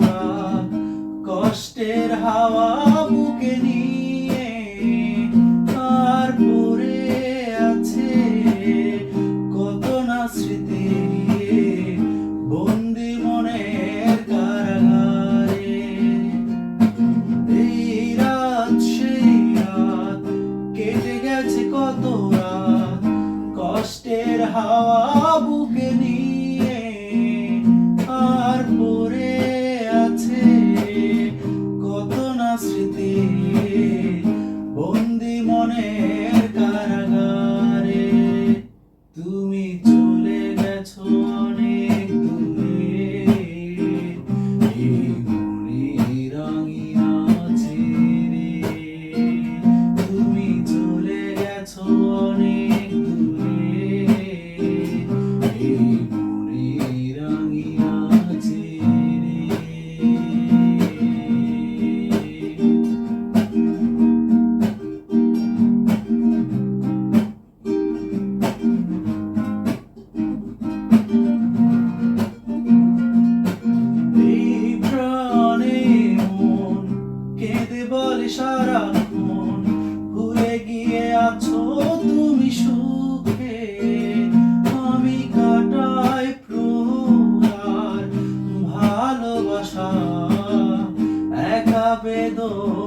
রাত, কষ্টের হাওয়া বুকে নিয়ে আর পড়ে আছে কত না স্মৃতি বন্দি মনের কারাগারে। এই রাত সেই রাত, কেটে গেছে কত রাত, কষ্টের হাওয়া বুকে নিয়ে আর পড়ে আছে কত না স্মৃতি বন্দি মনের কারাগারে। তুমি চলে গেছো অনেক দূরে, এই মনের রাঙিনা ছেড়ে। তুমি চলে গেছো অনেক দূরে, এই মনের রাঙিনা ছেড়ে। কেঁদে বলে সারাক্ষণ, ভুলে গিয়ে আছো তুমি সুখে। আমি কাটাই প্রহর ভালোবাসা, একা বেদনা।